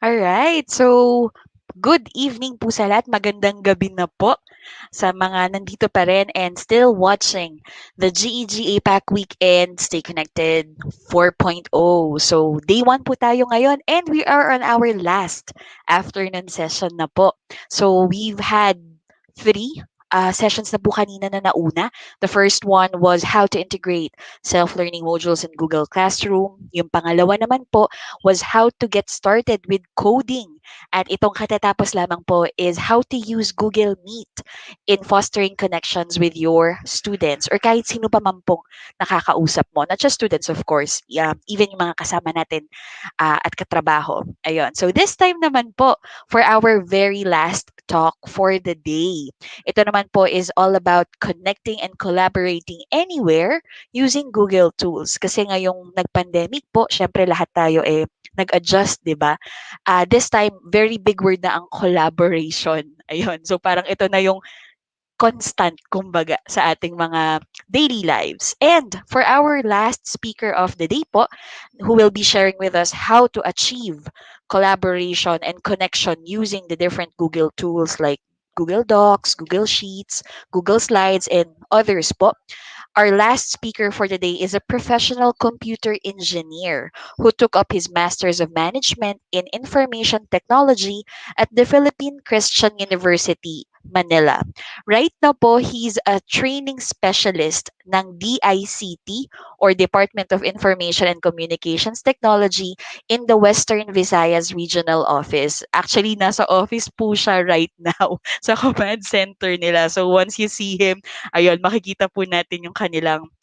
Alright, so good evening po sa lahat. Magandang gabi na po sa mga nandito pa rin and still watching the GEG APAC Weekend Stay Connected 4.0. So day 1 po tayo ngayon and we are on our last afternoon session na po. So we've had three sessions na po kanina na nauna. The first one was how to integrate self-learning modules in Google Classroom. Yung pangalawa naman po was how to get started with coding. At itong katatapos lamang po is how to use Google Meet in fostering connections with your students or kahit sino pa man pong nakakausap mo. Not just students, of course, even yung mga kasama natin at katrabaho. Ayun. So this time naman po, for our very last talk for the day. Ito naman po is all about connecting and collaborating anywhere using Google Tools. Kasi ngayong nag-pandemic po, syempre lahat tayo nag-adjust, di ba? This time, very big word na ang collaboration. Ayun. So parang ito na yung constant, kumbaga, sa ating mga daily lives. And for our last speaker of the day po, who will be sharing with us how to achieve collaboration and connection using the different Google tools like Google Docs, Google Sheets, Google Slides, and others po. Our last speaker for today is a professional computer engineer who took up his Master's of Management in Information Technology at the Philippine Christian University, Manila. Right now po, he's a training specialist ng DICT or Department of Information and Communications Technology in the Western Visayas Regional Office. Actually, nasa office po siya right now sa command center nila. So once you see him, ayun, makikita po natin yung kanilang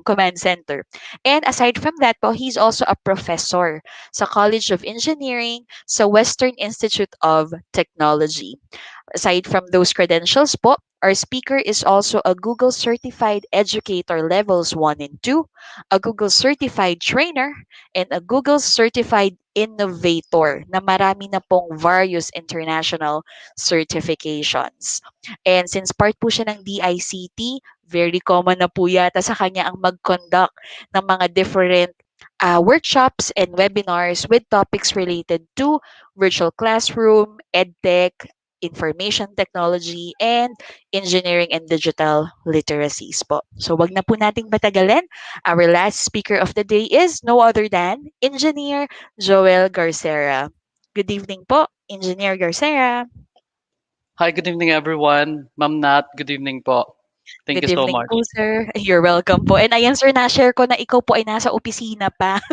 command center. And aside from that po, he's also a professor sa College of Engineering sa Western Institute of Technology. Aside from those credentials po, our speaker is also a Google Certified Educator Levels 1 and 2, a Google Certified Trainer, and a Google Certified Innovator na marami na pong various international certifications. And since part po siya ng DICT, very common na po yata sa kanya ang mag-conduct ng mga different workshops and webinars with topics related to virtual classroom, edtech, information technology, and engineering and digital literacies po. So wag na po nating patagalin. Our last speaker of the day is no other than Engineer Joel Garcera. Good evening po, Engineer Garcera. Hi, good evening everyone. Ma'am Nat, good evening po. Thank you Good so evening much. po, sir. You're welcome po. And ayan, sir, na-share ko na ikaw po ay nasa opisina pa.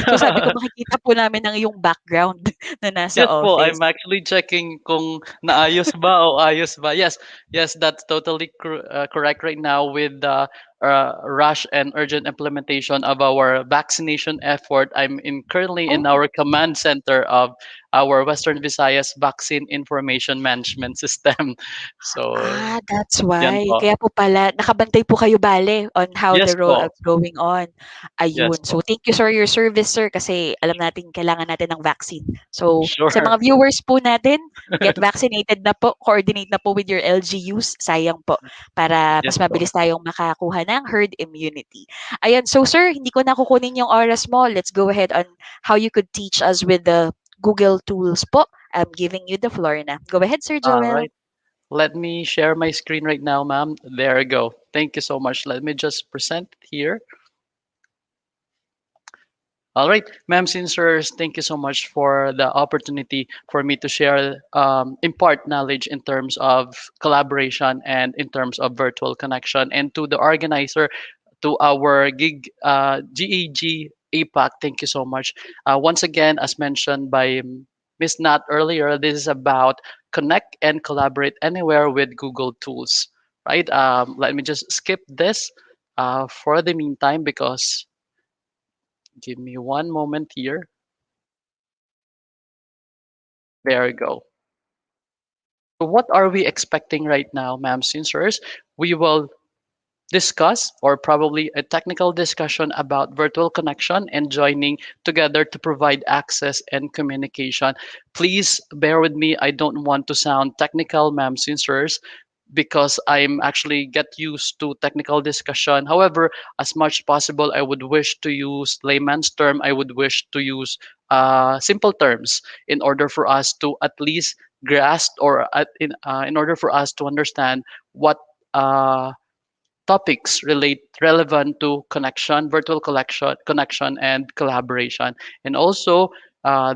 So sabi ko, makikita po namin ang iyong background na nasa Yes po, office. I'm actually checking kung naayos ba o ayos ba. Yes, yes, that's totally correct right now with the rush and urgent implementation of our vaccination effort. Currently in Oh, our command center of our Western Visayas Vaccine Information Management System. So, that's yan why. po. Kaya po pala, nakabantay po kayo bale on how Yes the po. rollout's going on. Yes Ayun. po. So, thank you for your service, sir, kasi alam natin kailangan natin ng vaccine. So, sa Sure. mga viewers po natin, get vaccinated na po, coordinate na po with your LGUs. Sayang po, para Yes mas po. mabilis tayong makakuha ng herd immunity. Ayun. So, sir, hindi ko na kukunin yung oras mo. Let's go ahead on how you could teach us with the Google tools po. I'm giving you the floor na. Go ahead, Sir All Joel. right. Let me share my screen right now, ma'am. There we go. Thank you so much. Let me just present it here. All right, ma'am, sirs, thank you so much for the opportunity for me to share, impart knowledge in terms of collaboration and in terms of virtual connection. And to the organizer, to our GEG APAC, thank you so much. Once again, as mentioned by Miss Nat earlier, this is about connect and collaborate anywhere with Google tools, right? Let me just skip this for the meantime because give me one moment here. There we go. So what are we expecting right now, ma'am, sirs? We will discuss or probably a technical discussion about virtual connection and joining together to provide access and communication. Please bear with me. I don't want to sound technical, ma'am, sirs. because I'm actually get used to technical discussion. However, as much possible, I would wish to use layman's term. I would wish to use simple terms in order for us to at least grasp, or in order for us to understand what uh, topics relevant to connection, virtual connection, and collaboration. And also,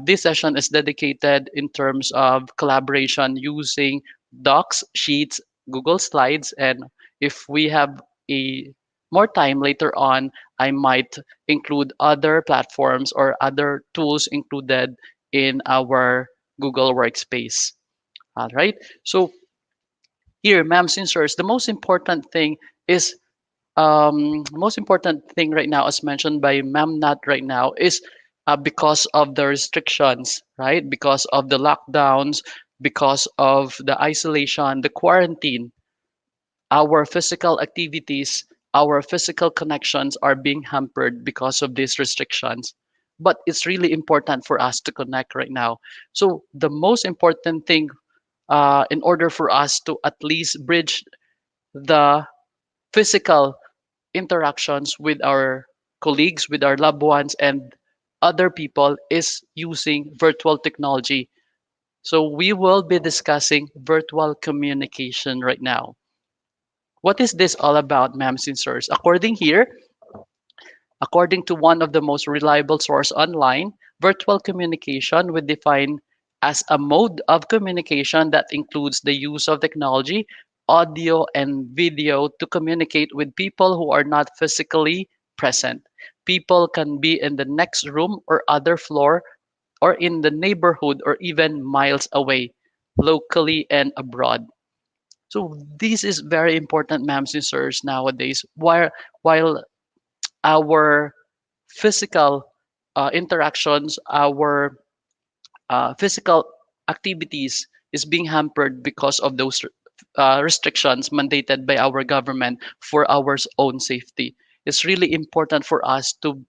this session is dedicated in terms of collaboration using Docs, Sheets, Google Slides, and if we have a more time later on, I might include other platforms or other tools included in our Google Workspace. All right. So here, ma'am, sirs, the most important thing right now, as mentioned by Ma'am Nat right now, is because of the restrictions, right? Because of the lockdowns, because of the isolation, the quarantine, our physical activities, our physical connections are being hampered because of these restrictions. But it's really important for us to connect right now. So the most important thing, in order for us to at least bridge the physical interactions with our colleagues, with our loved ones, and other people, is using virtual technology. So we will be discussing virtual communication right now. What is this all about, ma'am and sirs? According to one of the most reliable source online, virtual communication we define as a mode of communication that includes the use of technology, audio and video to communicate with people who are not physically present. People can be in the next room or other floor or in the neighborhood or even miles away, locally and abroad. So this is very important, ma'am and sirs, nowadays. While our physical interactions, our physical activities is being hampered because of those restrictions mandated by our government for our own safety. It's really important for us to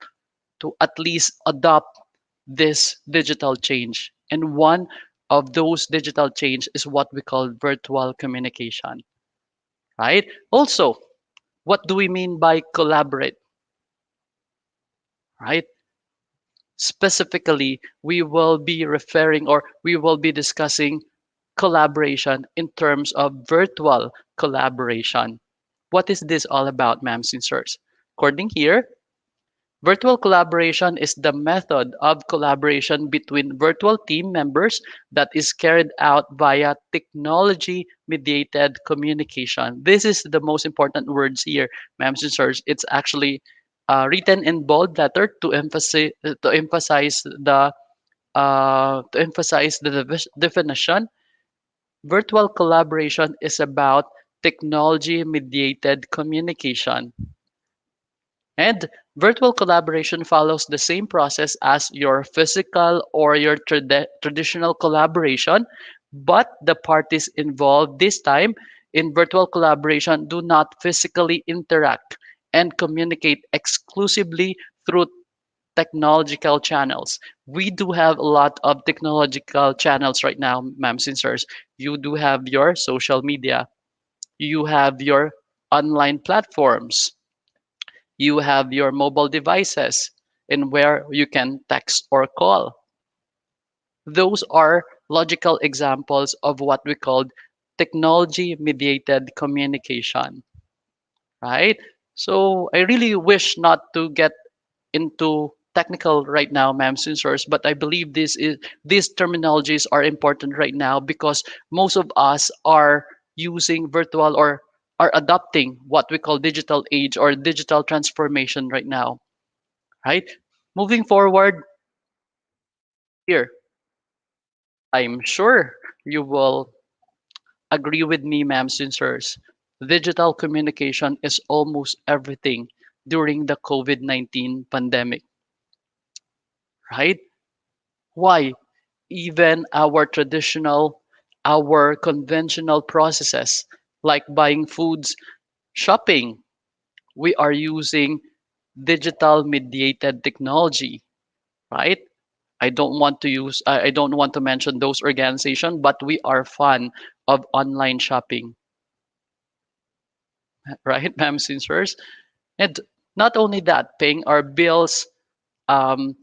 at least adopt this digital change. And one of those digital change is what we call virtual communication, right? Also, what do we mean by collaborate, right? Specifically, we will be referring, or we will be discussing collaboration in terms of virtual collaboration. What is this all about, ma'am and sirs? According here, virtual collaboration is the method of collaboration between virtual team members that is carried out via technology mediated communication. This is the most important words here, ma'am and sirs. It's actually written in bold letter to emphasize the definition. Virtual collaboration is about technology mediated communication. And virtual collaboration follows the same process as your physical or your traditional collaboration, but the parties involved this time in virtual collaboration do not physically interact and communicate exclusively through technological channels. We do have a lot of technological channels right now, ma'am and sirs. You do have your social media, you have your online platforms, you have your mobile devices, and where you can text or call. Those are logical examples of what we call technology mediated communication, right? So I really wish not to get into technical right now, ma'am sensors, but I believe these terminologies are important right now because most of us are using virtual or are adopting what we call digital age or digital transformation right now, right? Moving forward here, I'm sure you will agree with me, ma'am sensors. Digital communication is almost everything during the COVID-19 pandemic, right? Why? Even our conventional processes like buying foods, shopping, we are using digital mediated technology, right? I don't want to mention those organizations, but we are fan of online shopping. right, ma'am and sirs? And not only that, paying our bills, um,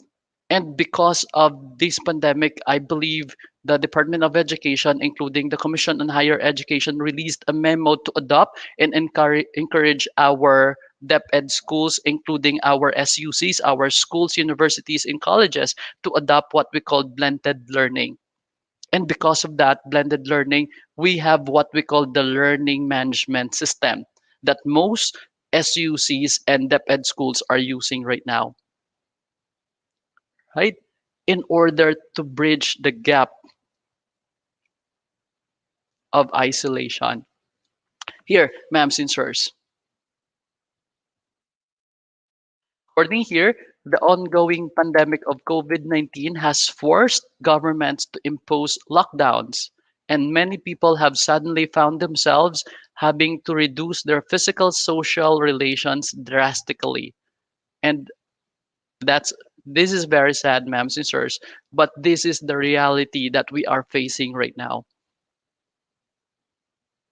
and because of this pandemic, I believe the Department of Education, including the Commission on Higher Education, released a memo to adopt and encourage our DepEd schools, including our SUCs, our schools, universities, and colleges, to adopt what we call blended learning. And because of that blended learning, we have what we call the learning management system that most SUCs and DepEd schools are using right now, right? In order to bridge the gap of isolation. Here, ma'ams and sirs, according here, the ongoing pandemic of COVID-19 has forced governments to impose lockdowns, and many people have suddenly found themselves having to reduce their physical social relations drastically. And that's this is very sad, ma'ams and sirs, but this is the reality that we are facing right now.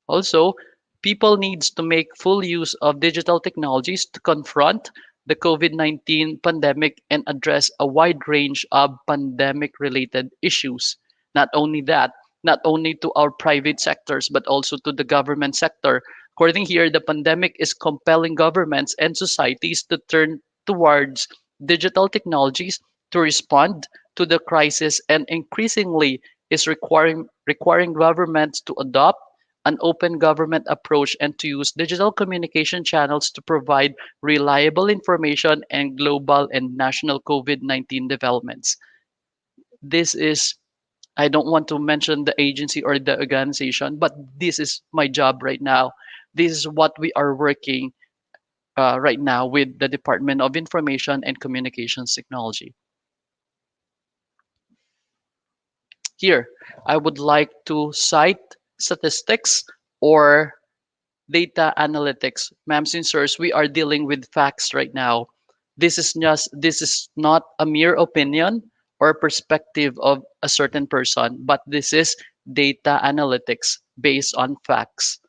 Also, people needs to make full use of digital technologies to confront the COVID-19 pandemic and address a wide range of pandemic related issues. Not only that, not only to our private sectors but also to the government sector. According here, the pandemic is compelling governments and societies to turn towards digital technologies to respond to the crisis, and increasingly is requiring governments to adopt an open government approach and to use digital communication channels to provide reliable information and global and national COVID-19 developments. This is, I don't want to mention the agency or the organization, but this is my job right now. This is what we are working right now with the Department of Information and Communications Technology. Here, I would like to cite statistics or data analytics. Ma'ams and sirs, we are dealing with facts right now. This is not a mere opinion or perspective of a certain person, but this is data analytics based on facts.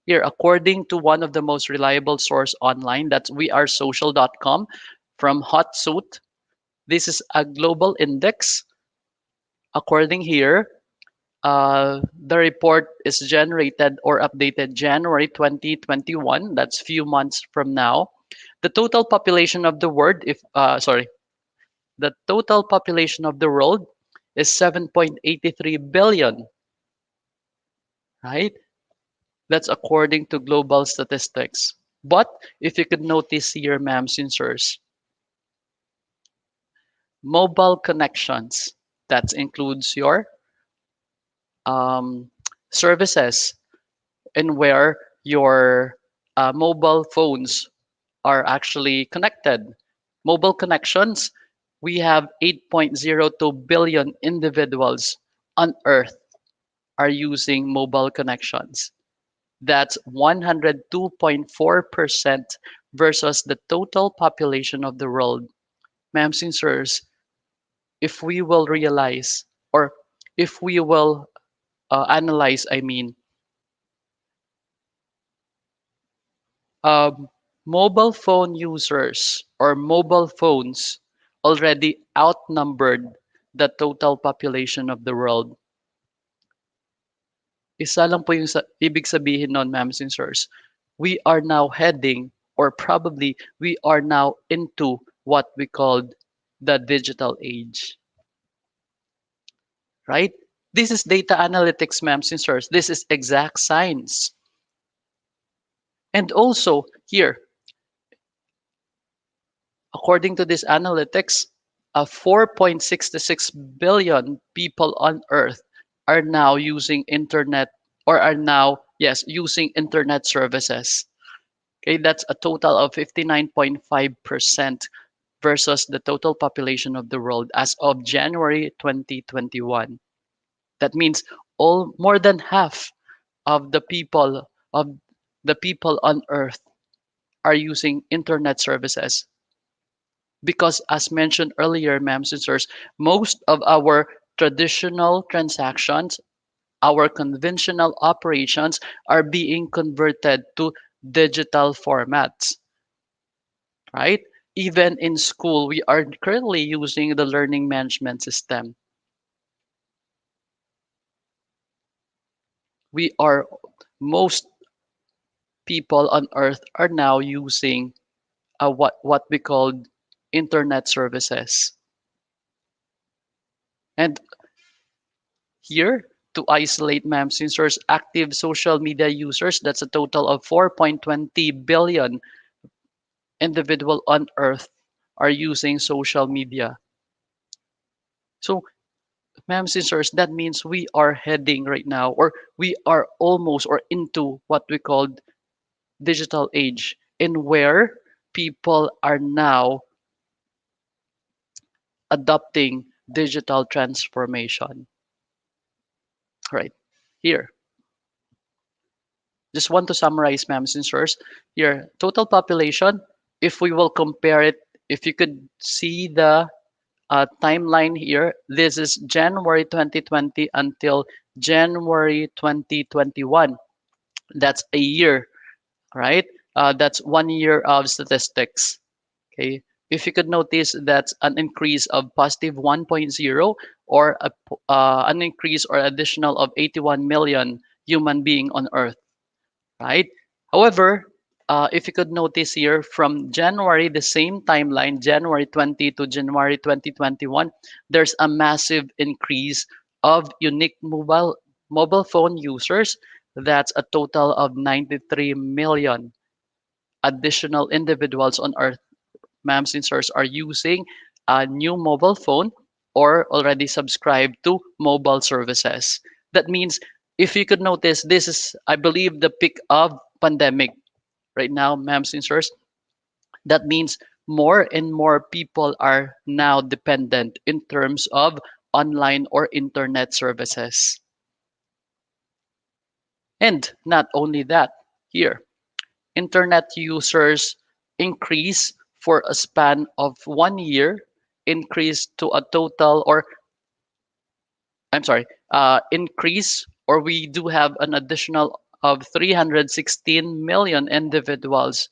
Here, according to one of the most reliable source online, that's wearesocial.com from Hotsuite, this is a global index. According here, the report is generated or updated January 2021. That's few months from now. The total population of the world, if sorry, the total population of the world is 7.83 billion, right? That's according to global statistics. But if you could notice here, ma'ams and sirs, mobile connections, that includes your um, services and where your mobile phones are actually connected. Mobile connections, we have 8.02 billion individuals on Earth are using mobile connections. That's 102.4% versus the total population of the world. Ma'ams and sirs, if we will realize, or if we will analyze, I mean, um, mobile phone users or mobile phones already outnumbered the total population of the world. Isa lang po yung ibig sabihin nun, ma'ams and sirs. We are now heading, or probably we are now into what we called the digital age, right? This is data analytics, ma'ams and sirs. This is exact science. And also here, according to this analytics, 4.66 billion people on Earth are now using internet, or are now, yes, using internet services. Okay, that's a total of 59.5% versus the total population of the world as of January 2021. That means all more than half of the people on Earth are using internet services, because as mentioned earlier, ma'am sisters, most of our traditional transactions, our conventional operations are being converted to digital formats, right? Even in school, we are currently using the learning management system. We are Most people on earth are now using what we call internet services. And here, to isolate, ma'am, since there's active social media users, that's a total of 4.20 billion individual on earth are using social media. So, ma'am, sisters, that means we are heading right now, or we are almost or into what we call digital age, in where people are now adopting digital transformation. Right here, just want to summarize, ma'am, sisters. Here, total population. If we will compare it, if you could see the timeline here, this is January 2020 until January 2021. That's a year, right? That's 1 year of statistics. Okay. If you could notice, that's an increase of positive 1.0, or an increase or additional of 81 million human being on Earth, right? However, if you could notice here, from January, the same timeline, January 20 to January 2021, there's a massive increase of unique mobile phone users. That's a total of 93 million additional individuals on Earth, ma'ams and sirs, are using a new mobile phone or already subscribed to mobile services. That means, if you could notice, this is, I believe, the peak of pandemic right now, ma'ams and sirs. That means more and more people are now dependent in terms of online or internet services. And not only that, here, internet users increase for a span of 1 year, increase to a total, or I'm sorry, increase, or we do have an additional of 316 million individuals,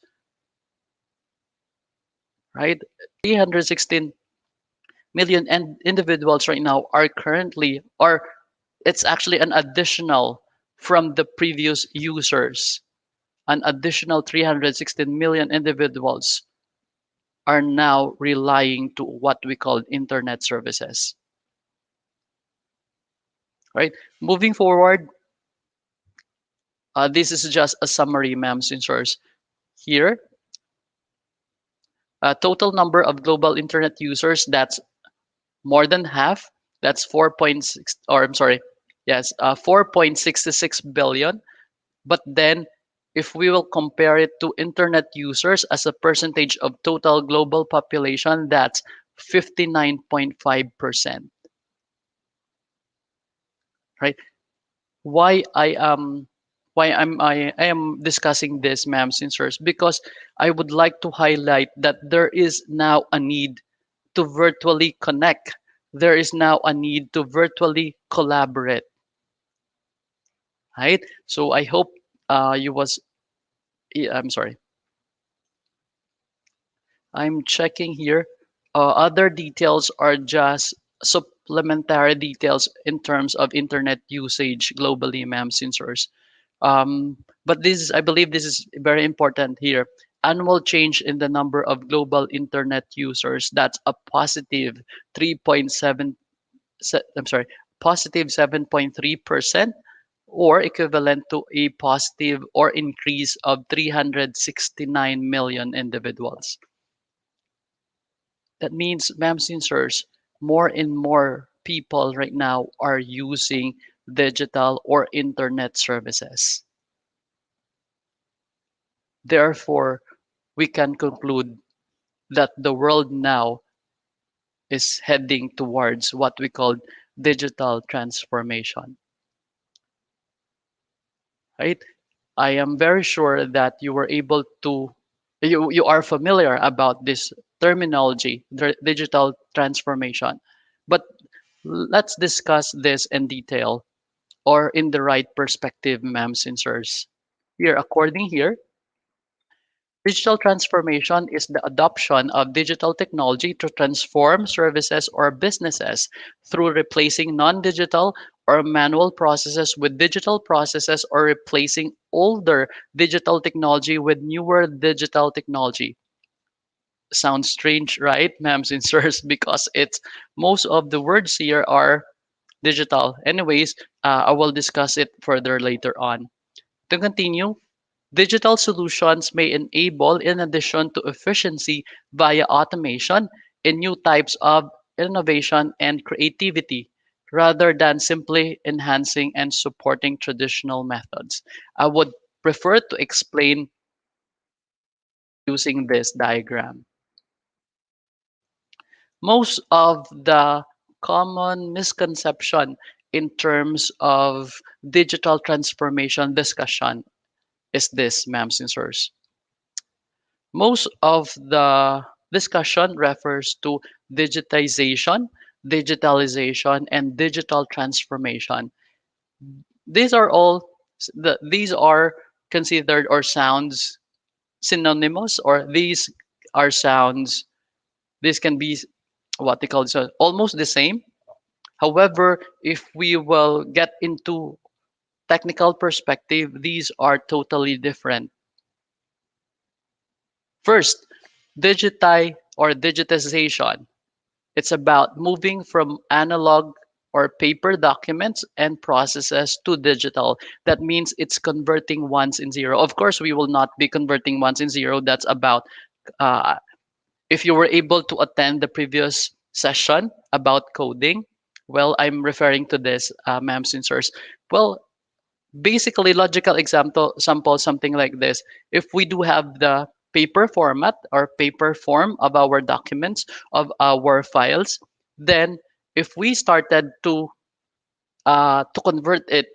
right? 316 million individuals right now are currently, or it's actually an additional from the previous users. An additional 316 million individuals are now relying to what we call internet services, right? Moving forward, this is just a summary, ma'am, sensors. Here, total number of global internet users, that's more than half. That's 4.6, or I'm sorry, yes, 4.66 billion. But then, if we will compare it to internet users as a percentage of total global population, that's 59.5%, right? Why I am discussing this, ma'am, sirs, because I would like to highlight that there is now a need to virtually connect. There is now a need to virtually collaborate, right? So I hope you was I'm sorry. I'm checking here. Other details are just supplementary details in terms of internet usage globally, ma'am, sensors. But this is, I believe, this is very important here. Annual change in the number of global internet users. That's a positive 3.7. I'm sorry, positive 7.3%, or equivalent to a positive or increase of 369 million individuals. That means, ma'am, sirs, more and more people right now are using digital or internet services. Therefore, we can conclude that the world now is heading towards what we call digital transformation. Right? I am very sure that you were able to, you are familiar about this terminology, digital transformation. But let's discuss this in detail, or in the right perspective, ma'am, sirs. Here, according here, Digital transformation is the adoption of digital technology to transform services or businesses through replacing non digital or manual processes with digital processes or replacing older digital technology with newer digital technology. Sounds strange, right, ma'ams and sirs? Because it's most of the words here are digital. Anyways, I will discuss it further later on. To continue, digital solutions may enable, in addition to efficiency via automation, in new types of innovation and creativity, rather than simply enhancing and supporting traditional methods. I would prefer to explain using this diagram. Most of the common misconception in terms of digital transformation discussion is this, ma'ams and sirs. Most of the discussion refers to digitization, digitalization, and digital transformation. These are all these are considered or sounds synonymous, or these are sounds. This can be what they call so almost the same. However, if we will get into technical perspective, these are totally different. First, digitization. It's about moving from analog or paper documents and processes to digital. That means it's converting ones and zero. Of course, we will not be converting ones and zero. That's about uh, if you were able to attend the previous session about coding. Well, I'm referring to this, ma'am, sirs. Well, basically logical example something like this. If we do have the paper format or paper form of our documents, of our files, then if we started to convert it,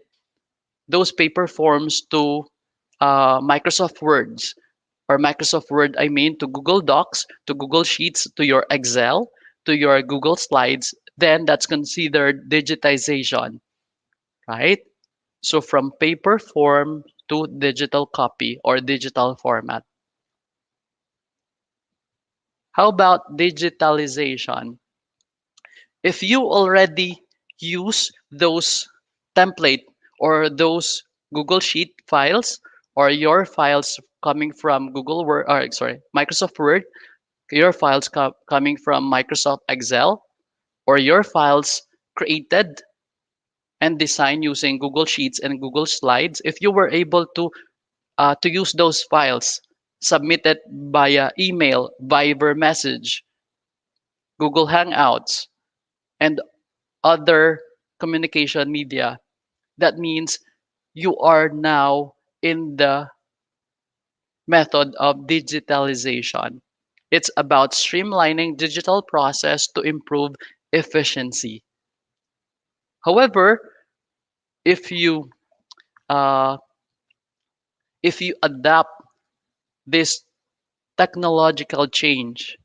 those paper forms to Microsoft Words, or Microsoft Word, I mean, to Google Docs, to Google Sheets, to your Excel, to your Google Slides, then that's considered digitization, right? So from paper form to digital copy or digital format. How about digitalization? If you already use those template or those Google Sheet files, or your files coming from Google Word, or sorry, Microsoft Word, your files coming from Microsoft Excel, or your files created and designed using Google Sheets and Google Slides, if you were able to use those files submitted via email, Viber message, Google Hangouts, and other communication media. That means you are now in the method of digitalization. It's about streamlining digital process to improve efficiency. However, if you uh, if you adapt this technological change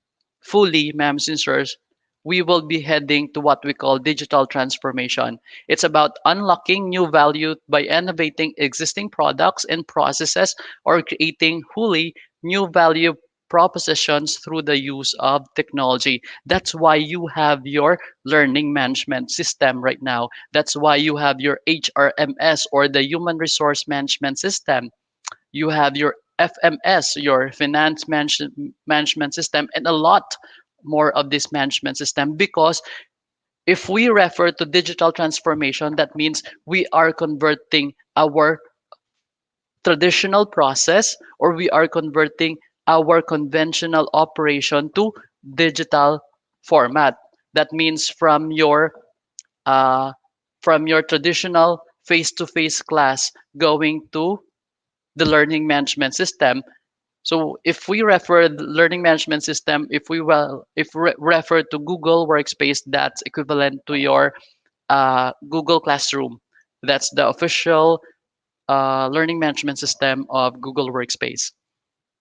fully, ma'ams and sirs, we will be heading to what we call digital transformation. It's about unlocking new value by innovating existing products and processes, or creating wholly new value propositions through the use of technology. That's why you have your learning management system right now. That's why you have your HRMS, or the human resource management system. You have your FMS, your management system, and a lot more of this management system. Because if we refer to digital transformation, that means we are converting our traditional process, or we are converting our conventional operation to digital format. That means uh, from your traditional face-to-face class going to the learning management system. So if we refer the learning management system, if we refer to Google Workspace, that's equivalent to your Google Classroom. That's the official learning management system of Google Workspace,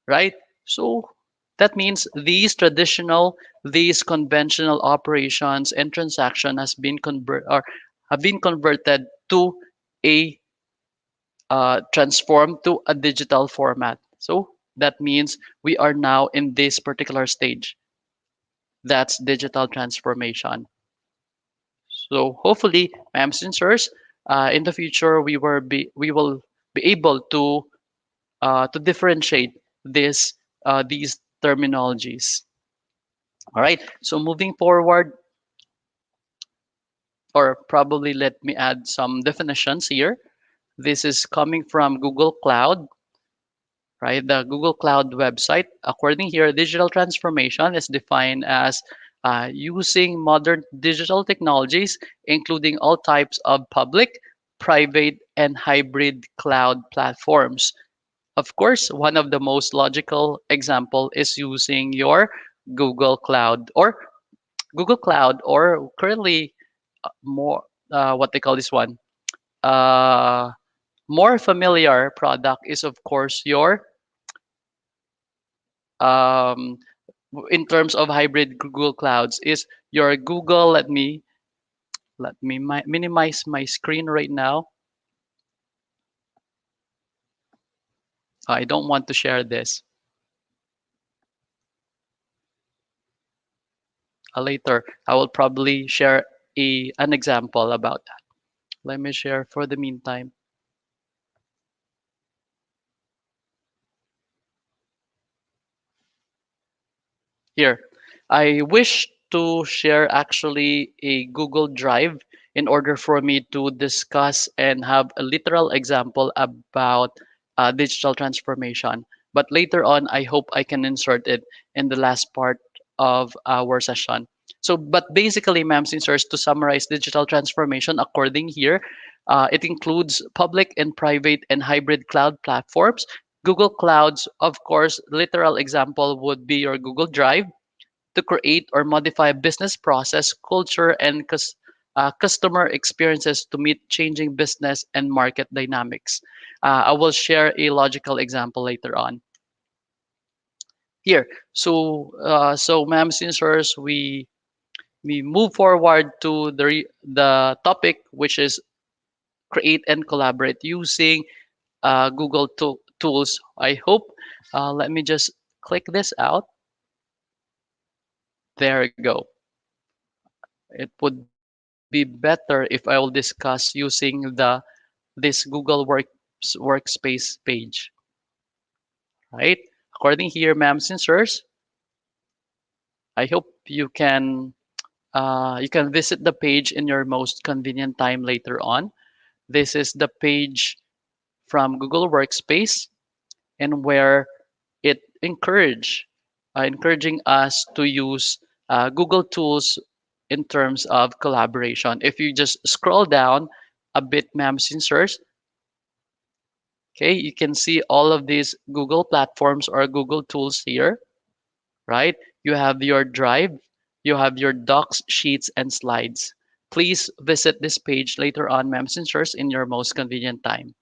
right? So that means these conventional operations and transaction have been converted to a transformed to a digital format. So That means we are now in this particular stage. That's digital transformation. So hopefully, ma'ams and sirs, in the future we will be able to differentiate these terminologies. All right. So moving forward, or probably let me add some definitions here. This is coming from Google Cloud, right? The Google Cloud website. According here, digital transformation is defined as using modern digital technologies, including all types of public, private, and hybrid cloud platforms. Of course, one of the most logical example is using your Google Cloud or Google Cloud, or currently more what they call this one. Uh, More familiar product is of course your um, in terms of hybrid Google Clouds is your Google. Let me minimize my screen right now. I don't want to share this. Later, I will probably share an example about that. Let me share for the meantime. Here, I wish to share actually a Google Drive in order for me to discuss and have a literal example about digital transformation. But later on, I hope I can insert it in the last part of our session. So, but basically, ma'ams and sirs, to summarize digital transformation according here, it includes public and private and hybrid cloud platforms. Google Clouds, of course, literal example would be your Google Drive to create or modify business process, culture, and customer experiences to meet changing business and market dynamics. I will share a logical example later on. Here, so ma'am, sirs, we move forward to the topic, which is create and collaborate using Google tools. I hope. Let me just click this out. There we go. It would be better if I will discuss using this Google Workspace page, right? According here, ma'ams and sirs, I hope you can visit the page in your most convenient time later on. This is the page from Google Workspace, and where it encouraging us to use Google tools in terms of collaboration. If you just scroll down a bit, ma'ams and sirs, okay, you can see all of these Google platforms or Google tools here, right? You have your Drive, you have your Docs, Sheets, and Slides. Please visit this page later on, ma'ams and sirs, in your most convenient time,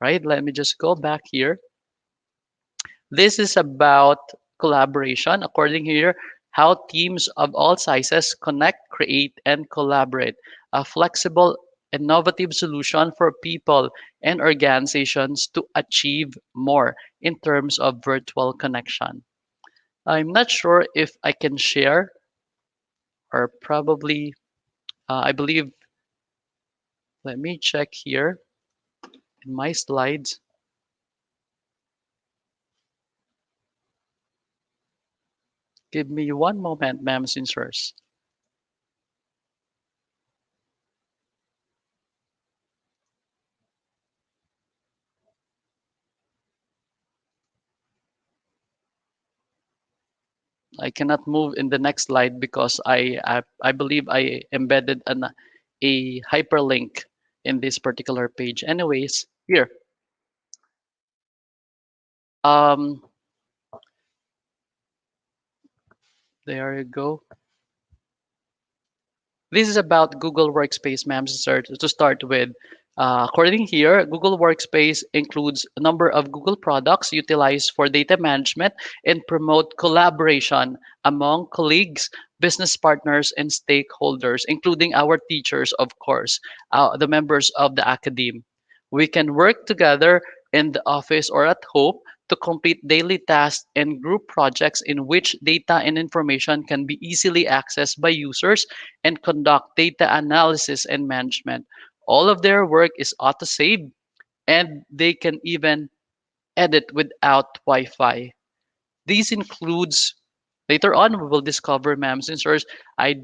right? Let me just go back here. This is about collaboration. According here, how teams of all sizes connect, create, and collaborate. A flexible, innovative solution for people and organizations to achieve more in terms of virtual connection. I'm not sure if I can share, or probably, I believe, let me check here in my slides. Give me one moment, ma'am, and sirs. I cannot move in the next slide because I believe I embedded a hyperlink in this particular page. Anyways, here. Um, there you go. This is about Google Workspace, ma'am, sir. To start with, according here, Google Workspace includes a number of Google products utilized for data management and promote collaboration among colleagues, business partners, and stakeholders, including our teachers, of course, the members of the academe. We can work together in the office or at home to complete daily tasks and group projects in which data and information can be easily accessed by users and conduct data analysis and management. All of their work is auto-saved and they can even edit without Wi-Fi. These includes later on we will discover, ma'am, sensors. I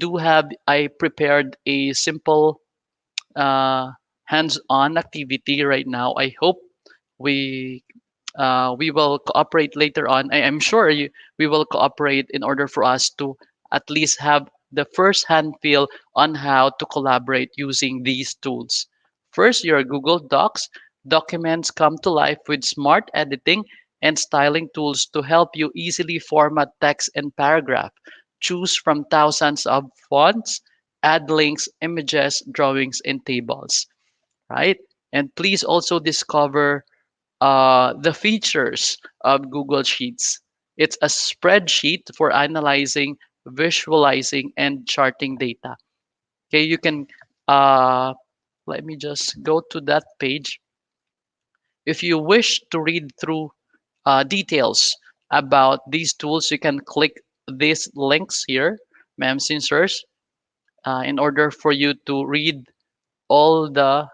prepared a simple uh, hands-on activity right now. I hope we we will cooperate later on. I'm sure we will cooperate in order for us to at least have the first-hand feel on how to collaborate using these tools. First, your Google Docs. Documents come to life with smart editing and styling tools to help you easily format text and paragraph. Choose from thousands of fonts, add links, images, drawings, and tables, right? And please also discover the features of Google Sheets. It's a spreadsheet for analyzing, visualizing, and charting data. Okay, you can uh, let me just go to that page. If you wish to read through details about these tools, you can click these links here, ma'am sensors, in order for you to read all the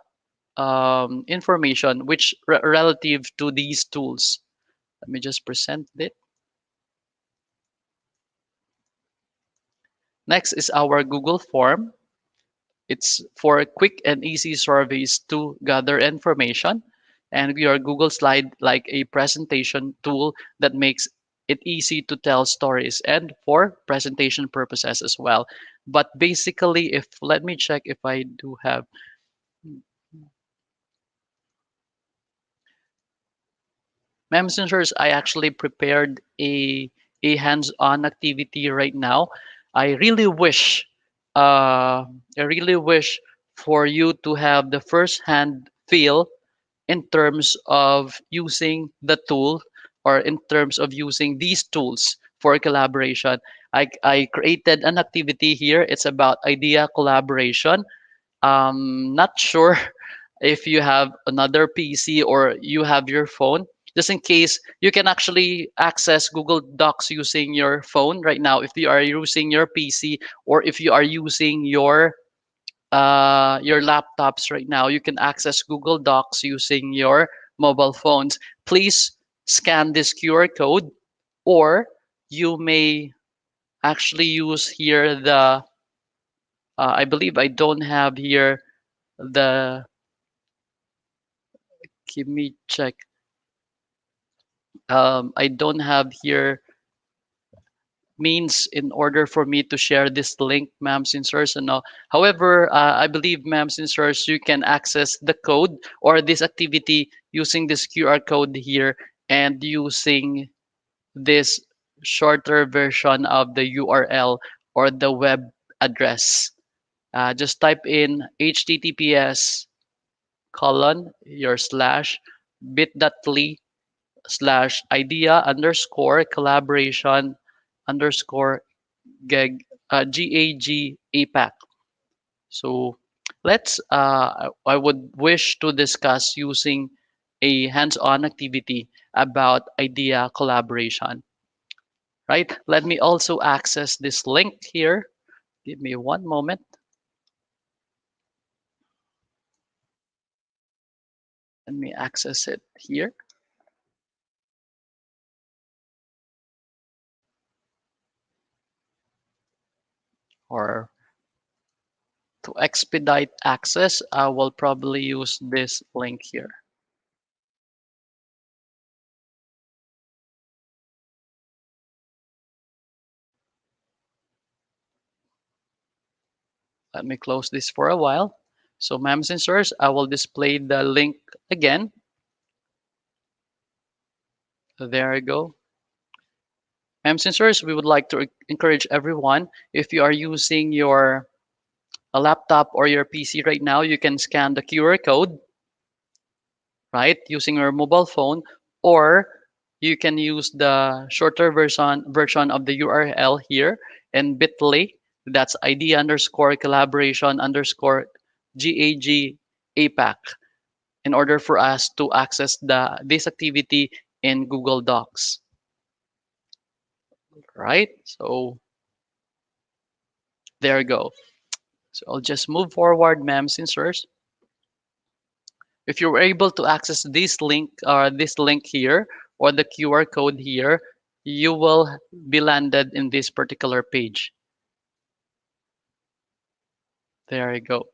information which relative to these tools. Let me just present it. Next is our Google form. It's for quick and easy surveys to gather information. And your Google slide like a presentation tool that makes it easy to tell stories and for presentation purposes as well. But basically, if let me check if I do have Messengers, I actually prepared a hands-on activity right now. I really wish, I really wish for you to have the first-hand feel in terms of using the tool or in terms of using these tools for collaboration. I created an activity here. It's about idea collaboration. Not sure if you have another PC or you have your phone. Just in case, you can actually access Google Docs using your phone right now. If you are using your PC or if you are using your laptops right now, you can access Google Docs using your mobile phones. Please scan this QR code, or you may actually use here the. I believe I don't have here the. Give me check. I don't have here means in order for me to share this link, ma'am, sensors and all. However, I believe, ma'am, sensors, you can access the code or this activity using this QR code here and using this shorter version of the URL or the web address. Just type in https colon your slash bit.ly/ idea underscore collaboration underscore gag GAG APAC. So I would wish to discuss using a hands-on activity about idea collaboration, right? Let me also access this link here. Give me one moment. Let me access it here. Or to expedite access, I will probably use this link here. Let me close this for a while. So, ma'ams and sirs, I will display the link again. There you go. Ma'ams and sirs, we would like to encourage everyone, if you are using your a laptop or your PC right now, you can scan the QR code, right, using your mobile phone, or you can use the shorter version of the URL here in bit.ly. That's ID underscore collaboration underscore GAG APAC in order for us to access this activity in Google Docs, right? So there you go. So I'll just move forward, ma'am, sirs. If you're able to access this link here or the QR code here, you will be landed in this particular page. There you go.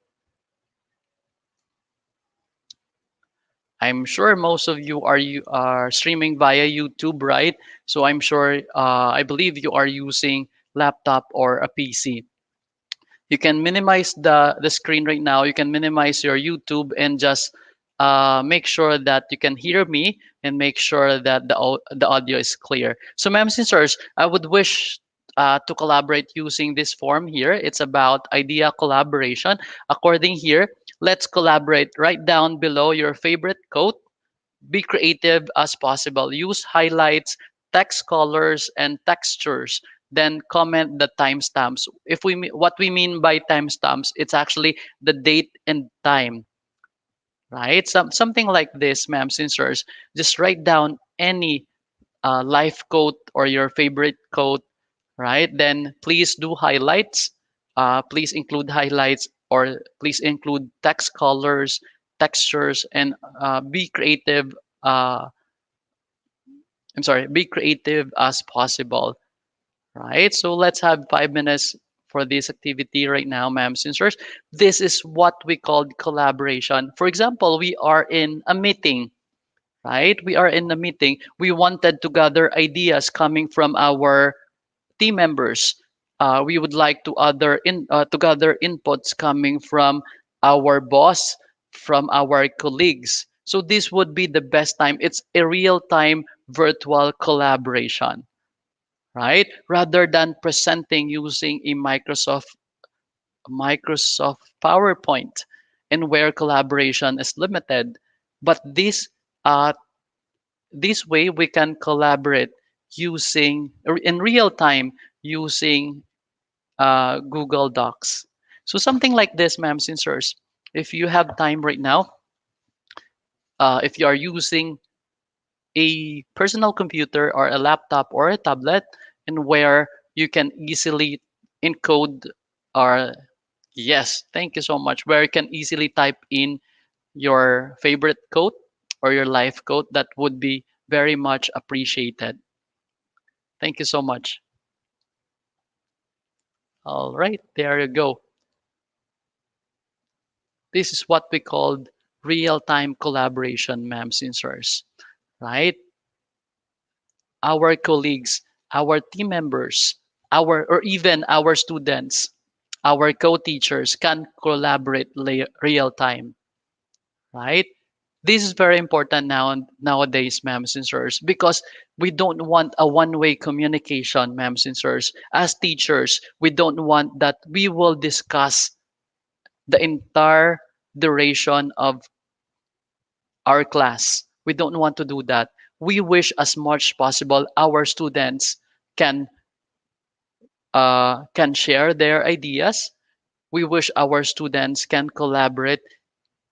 I'm sure most of you are streaming via YouTube, right? So I'm sure I believe you are using laptop or a PC. You can minimize the screen right now. You can minimize your YouTube and just make sure that you can hear me and make sure that the audio is clear. So, ma'am, sirs, I would wish to collaborate using this form here. It's about idea collaboration. According here, let's collaborate. Write down below your favorite quote. Be creative as possible. Use highlights, text colors, and textures. Then comment the timestamps. What we mean by timestamps, it's actually the date and time, right? Something like this, ma'am, sirs. Just write down any life quote or your favorite quote, right? Then please do highlights. Please include highlights or please include text colors, textures, and be creative. I'm sorry, be creative as possible, right? So let's have 5 minutes for this activity right now, ma'am, sirs. This is what we call collaboration. For example, we are in a meeting, right? We are in a meeting. We wanted to gather ideas coming from our team members. We would like to gather inputs coming from our boss, from our colleagues. So this would be the best time. It's a real-time virtual collaboration, right? Rather than presenting using a Microsoft PowerPoint, and where collaboration is limited. But uh, this way we can collaborate using or in real time using Google Docs. So something like this, ma'am, sirs. If you have time right now, if you are using a personal computer or a laptop or a tablet, and where you can easily encode or yes, thank you so much, where you can easily type in your favorite quote or your life quote, that would be very much appreciated. Thank you so much. All right, there you go. This is what we called real-time collaboration, ma'am, sirs, right? Our colleagues, our team members, our or even our students, our co-teachers can collaborate real time, right? This is very important nowadays, ma'am, sirs, because we don't want a one-way communication, ma'am, sirs. As teachers, we don't want that we will discuss the entire duration of our class. We don't want to do that. We wish as much possible our students can can share their ideas. We wish our students can collaborate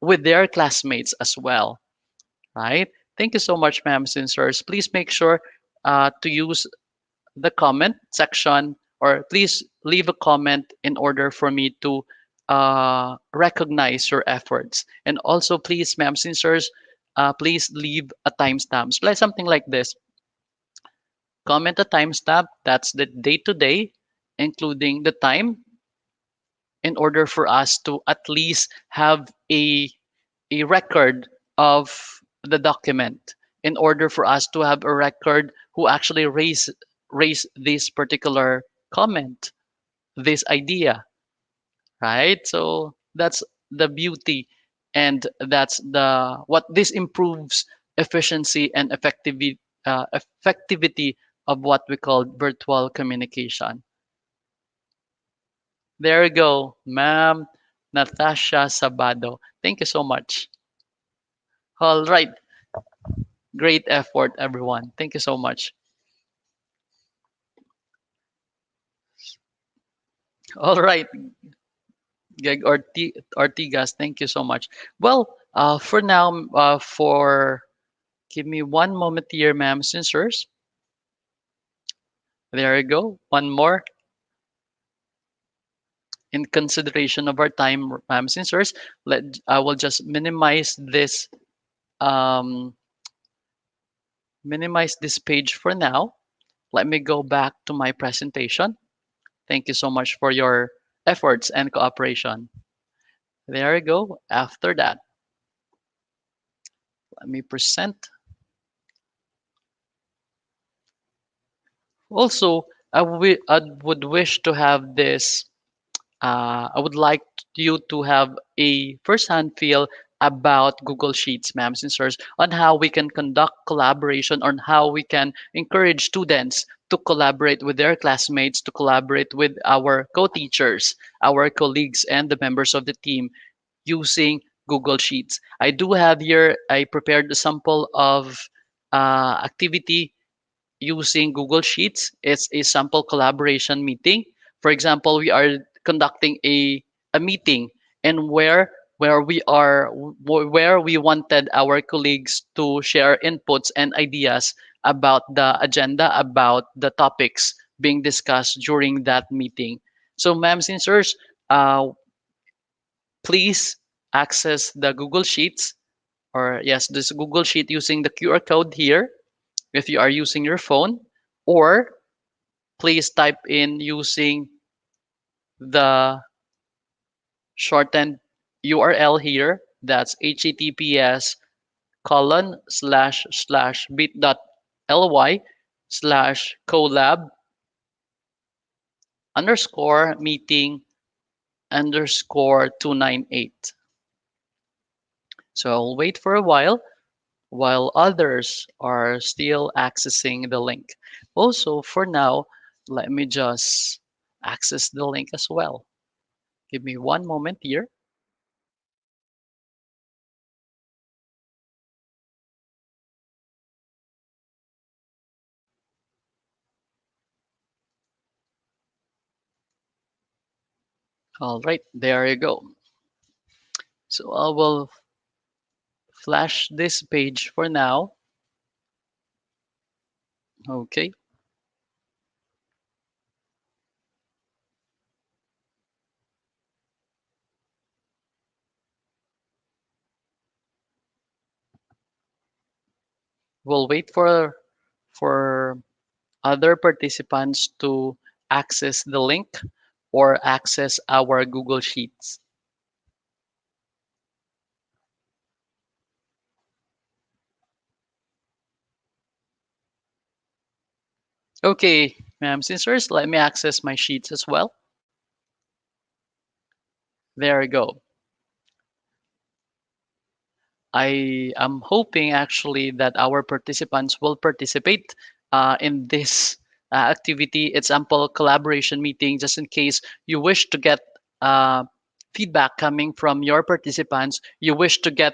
with their classmates as well, right? Thank you so much, ma'am, sirs. Please make sure to use the comment section, or please leave a comment in order for me to recognize your efforts. And also, please, ma'am, sirs, please leave a timestamp. So like something like this. Comment a timestamp. That's the day to day, including the time, in order for us to at least have a record of the document, in order for us to have a record who actually raised this particular comment, this idea, right? So that's the beauty, and that's the what this improves efficiency and effectivity of what we call virtual communication. There you go, ma'am Natasha Sabado. Thank you so much. All right. Great effort, everyone. Thank you so much. All right, Greg Ortigas, thank you so much. Well, for now, for Give me one moment here, ma'am, and sirs. There you go. One more in consideration of our time, ma'am, and sirs. I will just um, minimize this page for now. Let me go back to my presentation. Thank you so much for your efforts and cooperation. There you go. After that, let me present. Also, I would wish to have this. I would like you to have a first-hand feel about Google Sheets, ma'ams and sirs, on how we can conduct collaboration, on how we can encourage students to collaborate with their classmates, to collaborate with our co-teachers, our colleagues, and the members of the team using Google Sheets. I do have here, I prepared a sample of activity using Google Sheets. It's a sample collaboration meeting. For example, we are conducting a meeting and where we are where we wanted our colleagues to share inputs and ideas about the agenda, about the topics being discussed during that meeting. So, ma'ams and sirs, please access the Google Sheets, or yes, this Google Sheet using the QR code here if you are using your phone, or please type in using the shortened URL here. That's https colon slash slash bit.ly slash collab underscore meeting underscore 298. So I'll wait for a while others are still accessing the link. Also, for now, let me just access the link as well. Give me one moment here. All right, there you go. So I will flash this page for now. Okay, we'll wait for other participants to access the link or access our Google Sheets. Okay, ma'am, sisters, let me access my sheets as well. There we go. I am hoping actually that our participants will participate in this activity. It's ample collaboration meeting just in case you wish to get uh, feedback coming from your participants. You wish to get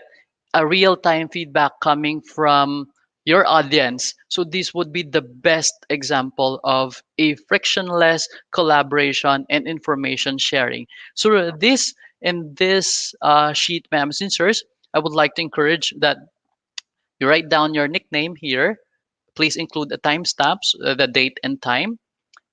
a real-time feedback coming from your audience. So this would be the best example of a frictionless collaboration and information sharing. So this in this sheet, ma'am, sirs, I would like to encourage that you write down your nickname here. Please include the timestamps, the date and time,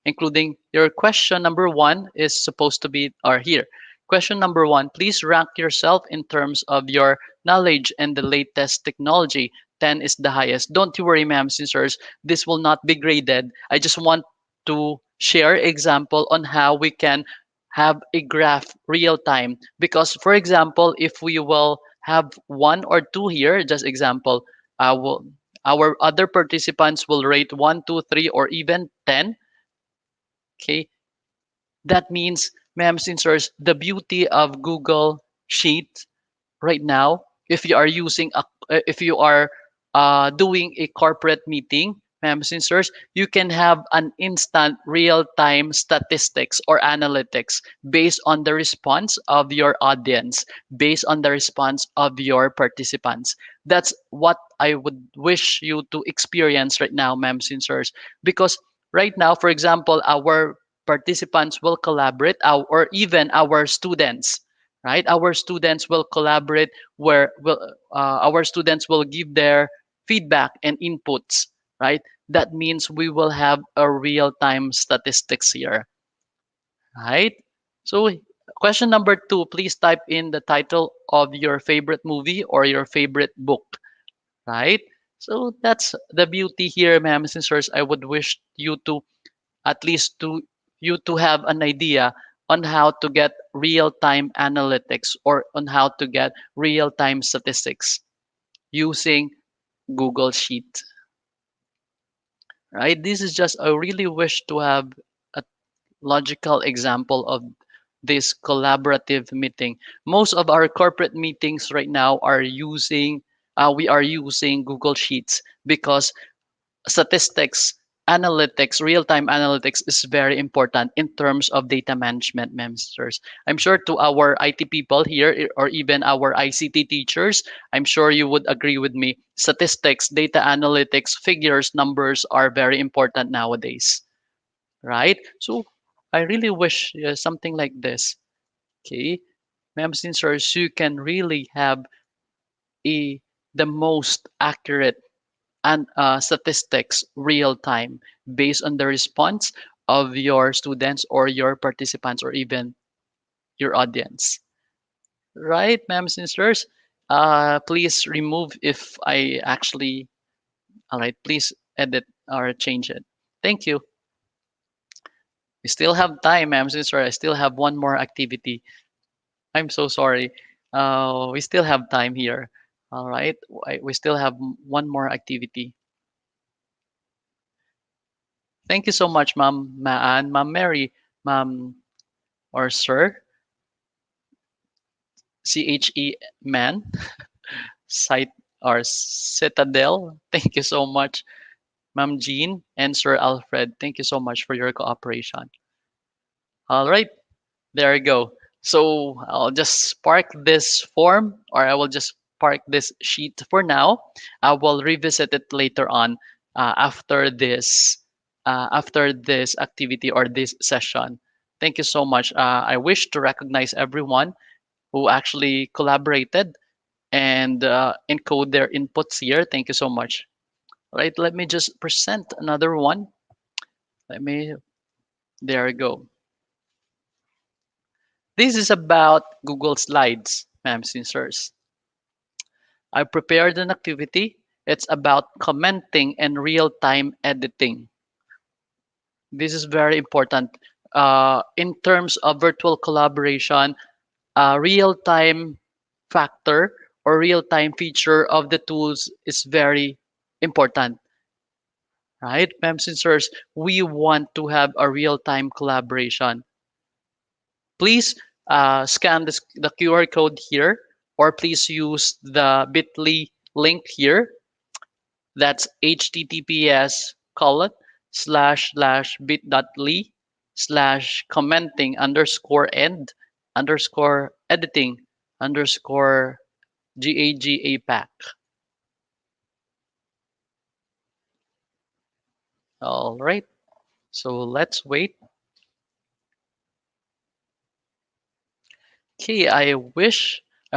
including your question number one is supposed to be, or here. Question number one, please rank yourself in terms of your knowledge and the latest technology. 10 is the highest. Don't you worry, ma'am, sirs. This will not be graded. I just want to share example on how we can have a graph real time. Because, for example, if we will have one or two here, just example, will, our other participants will rate one, two, three, or even 10. Okay, that means, ma'am, sirs, the beauty of Google Sheet right now, if you are if you are doing a corporate meeting, ma'am, sirs, you can have an instant real-time statistics or analytics based on the response of your audience, based on the response of your participants. That's what I would wish you to experience right now, ma'am, sirs, because right now, for example, our participants will collaborate, or even our students, right? Our students will collaborate, where will our students will give their feedback and inputs, right? That means we will have a real time statistics here, right? So, question number two, please type in the title of your favorite movie or your favorite book, right? So that's the beauty here, ma'am and sirs. I would wish you to at least to you to have an idea on how to get real-time analytics or on how to get real-time statistics using Google Sheet, right? This is just I really wish to have a logical example of this collaborative meeting. Most of our corporate meetings right now are using we are using Google Sheets because statistics, analytics, real-time analytics is very important in terms of data management, members. I'm sure to our IT people here or even our ICT teachers, I'm sure you would agree with me. Statistics, data analytics, figures, numbers are very important nowadays, right? So I really wish something like this. Okay, members and sirs, you can really have a the most accurate and statistics real time based on the response of your students or your participants or even your audience. Right, ma'am and sirs? Please remove if I actually, all right, please edit or change it. Thank you. We still have time, ma'am and sirs. I still have one more activity. I'm so sorry. We still have time here. All right, we still have one more activity. Thank you so much, Ma'am Maan, Ma'am Mary, Ma'am or Sir, CHE Man, Site or Citadel. Thank you so much, Ma'am Jean and Sir Alfred. Thank you so much for your cooperation. All right, there you go. So I'll just park this form or I will just park this sheet for now. I will revisit it later on after this activity or this session. Thank you so much. I wish to recognize everyone who actually collaborated and encode their inputs here. Thank you so much. All right, let me just present another one. Let me, there we go. This is about Google Slides, ma'am and sirs. I prepared an activity. It's about commenting and real-time editing. This is very important. In terms of virtual collaboration, real-time factor or real-time feature of the tools is very important, right? Ma'am and sirs, we want to have a real-time collaboration. Please scan the QR code here, or please use the bit.ly link here. That's https://bit.ly slash commenting underscore end underscore editing underscore GAGAPAC. All right. So let's wait. Okay, I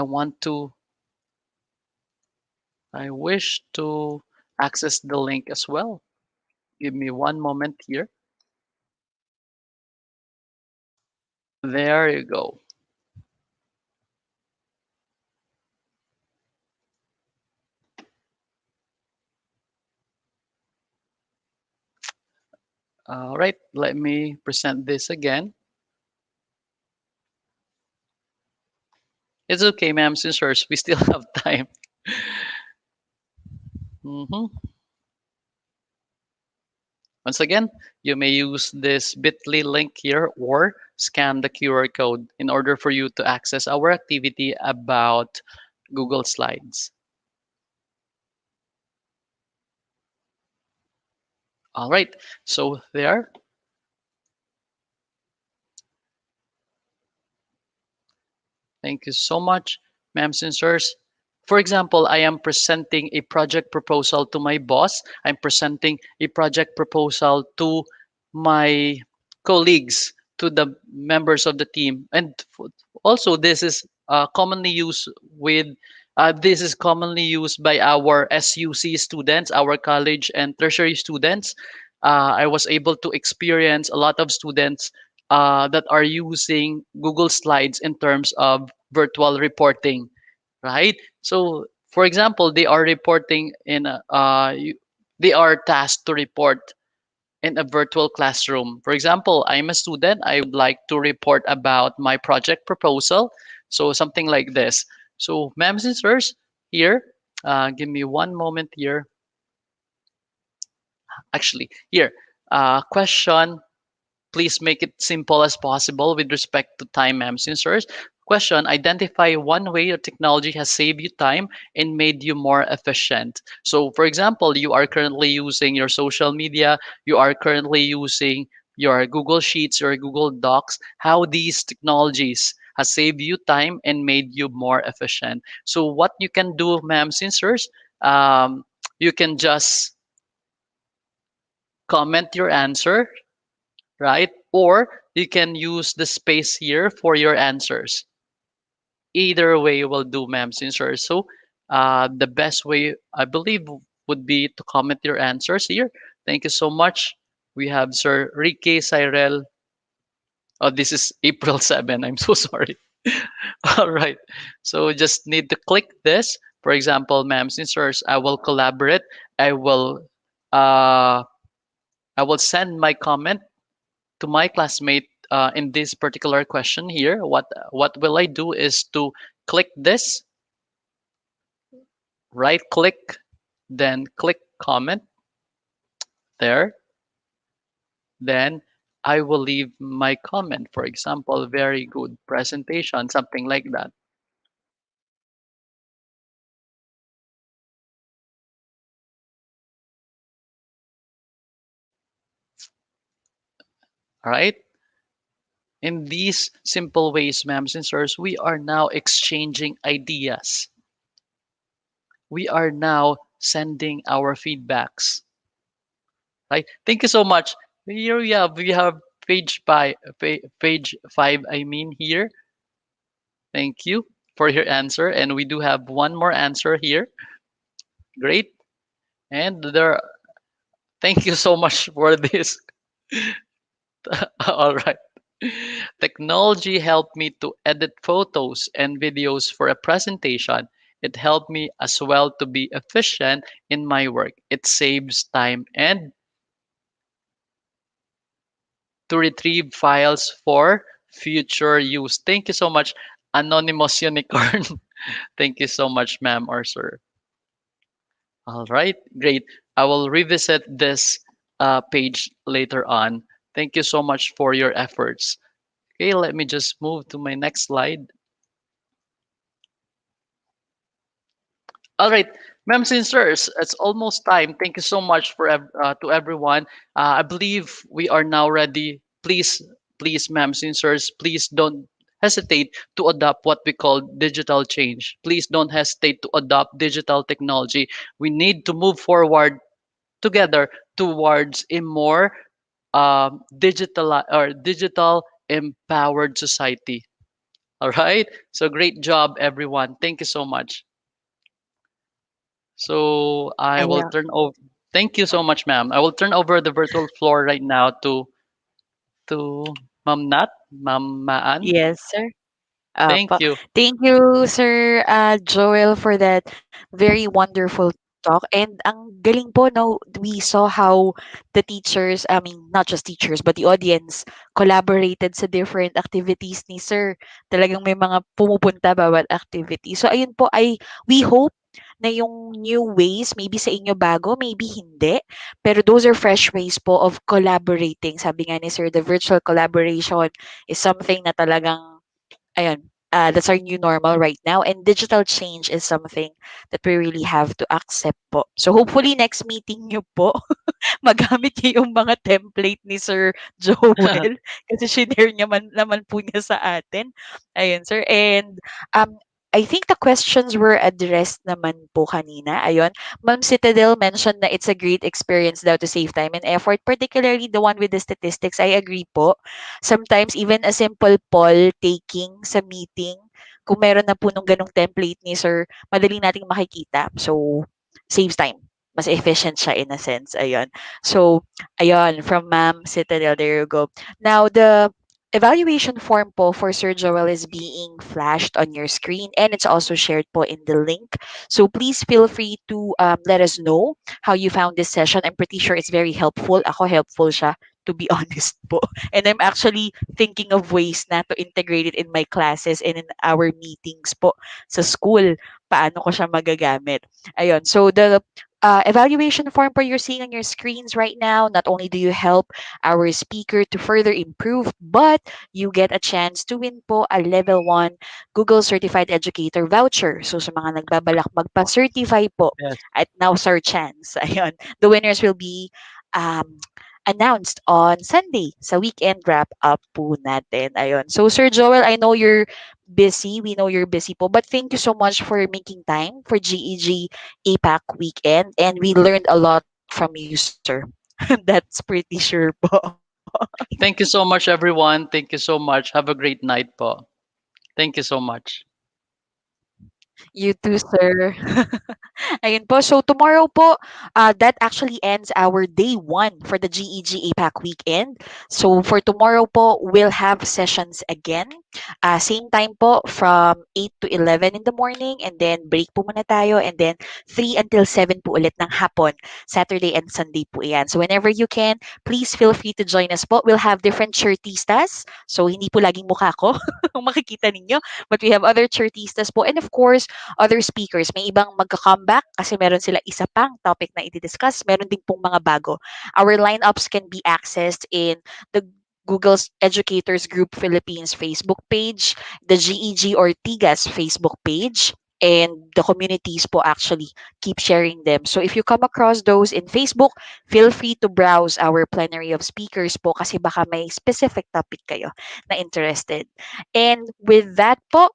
want to I wish to access the link as well. Give me one moment here. There you go. All right, let me present this again. It's okay, ma'am, sirs. We still have time. Mhm. Once again, you may use this bit.ly link here or scan the QR code in order for you to access our activity about Google Slides. All right, so there. Thank you so much, ma'am and sirs. For example, I am presenting a project proposal to my boss. I'm presenting a project proposal to my colleagues, to the members of the team. And also, this is commonly used with This is commonly used by our SUC students, our college and tertiary students. I was able to experience a lot of students that are using Google Slides in terms of virtual reporting, right? So, for example, they are reporting in they are tasked to report in a virtual classroom. For example, I'm a student. I would like to report about my project proposal. So something like this. So, ma'ams and sirs, here, give me one moment here. Actually, here, question. Please make it simple as possible with respect to time, ma'am. Sirs, question, identify one way your technology has saved you time and made you more efficient. So, for example, you are currently using your social media, you are currently using your Google Sheets, your Google Docs, how these technologies has saved you time and made you more efficient. So, what you can do, ma'am, sirs, you can just comment your answer, right? Or you can use the space here for your answers. Either way will do, ma'am, sincere. So the best way, I believe, would be to comment your answers here. Thank you so much. We have Sir Ricky Cyril. Oh, this is April 7. I'm so sorry. All right. So just need to click this. For example, ma'am, sincere, I will collaborate. I will uh, I will send my comment to my classmate in this particular question here. What will I do is to click this, right click, then click comment there. Then I will leave my comment. For example, very good presentation, something like that. All right. In these simple ways, ma'ams and sirs, we are now exchanging ideas. We are now sending our feedbacks. Right. Thank you so much. Here we have page 5. I mean here. Thank you for your answer, and we do have one more answer here. Great. And there. Thank you so much for this. All right. Technology helped me to edit photos and videos for a presentation. It helped me as well to be efficient in my work. It saves time and to retrieve files for future use. Thank you so much, Anonymous Unicorn. Thank you so much, ma'am or sir. All right, great. I will revisit this page later on. Thank you so much for your efforts. Okay, let me just move to my next slide. All right, ma'ams and sirs, it's almost time. Thank you so much to everyone. I believe we are now ready. Please, ma'ams and sirs, please don't hesitate to adopt what we call digital change. Please don't hesitate to adopt digital technology. We need to move forward together towards a more digital empowered society. All right. So great job, everyone. Thank you so much. So I will Ayan. turn over. Thank you so much, ma'am. I will turn over the virtual floor right now to Ma'am Nat, Ma'am Maan. Yes, sir. Thank Opo. you. Thank you, Sir Joel, for that very wonderful talk. And ang galing po, no, we saw how the teachers, I mean, not just teachers, but the audience collaborated sa different activities ni Sir. Talagang may mga pumupunta bawat activity. So, ayun po, we hope na yung new ways, maybe sa inyo bago, maybe hindi. Pero those are fresh ways po of collaborating. Sabi nga ni Sir, the virtual collaboration is something na talagang ayun, that's our new normal right now. And digital change is something that we really have to accept po. So hopefully next meeting nyo po, magamit niyo yung mga template ni Sir Joel kasi shinare niya naman po niya sa atin. Ayun, sir. And I think the questions were addressed naman po kanina. Ayun. Ma'am Citadel mentioned na it's a great experience daw to save time and effort, particularly the one with the statistics. I agree po. Sometimes even a simple poll taking sa meeting kung meron na po nung ganong template ni sir, madali nating makikita. So, saves time. Mas efficient siya in a sense. Ayun. So, ayun, from Ma'am Citadel, there you go. Now, the evaluation form po for Sir Joel is being flashed on your screen and it's also shared po in the link. So please feel free to let us know how you found this session. I'm pretty sure it's very helpful. Ako helpful siya, to be honest po. And I'm actually thinking of ways na to integrate it in my classes and in our meetings po sa school. Paano ko siya magagamit. Ayun. So the evaluation form po you're seeing on your screens right now, not only do you help our speaker to further improve, but you get a chance to win po a level 1 Google Certified Educator voucher. So sa mga nagbabalak magpa-certify po, Yes. at now's our chance. Ayun. The winners will be um, announced on Sunday sa weekend wrap up po natin. Ayun. So Sir Joel, I know you're busy. We know you're busy po. But thank you so much for making time for GEG APAC weekend. And we learned a lot from you, sir. That's pretty sure po. Thank you so much, everyone. Thank you so much. Have a great night po. Thank you so much. You too, sir. Ayun po. So tomorrow po, that actually ends our day one for the GEG APAC weekend. So for tomorrow po, we'll have sessions again. Same time po from 8 to 11 in the morning and then break po muna tayo and then 3 until 7 po ulit ng hapon, Saturday and Sunday po yan. So whenever you can, please feel free to join us po. We'll have different shirtistas. So hindi po laging mukha ko kung makikita ninyo. But we have other shirtistas po. And of course, other speakers. May ibang magka-comeback kasi meron sila isa pang topic na i-discuss. Meron din pong mga bago. Our lineups can be accessed in the Google's Educators Group Philippines Facebook page, the GEG Ortigas Facebook page, and the communities po actually keep sharing them. So if you come across those in Facebook, feel free to browse our plenary of speakers po kasi baka may specific topic kayo na interested. And with that po,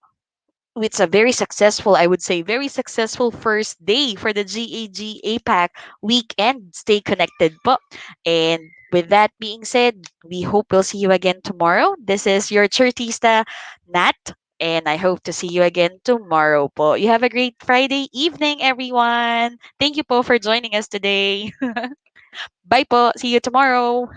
it's a very successful, I would say, very successful first day for the GAG APAC weekend. Stay connected po. And with that being said, we hope we'll see you again tomorrow. This is your Chartista, Nat, and I hope to see you again tomorrow po. You have a great Friday evening, everyone. Thank you po for joining us today. Bye po. See you tomorrow.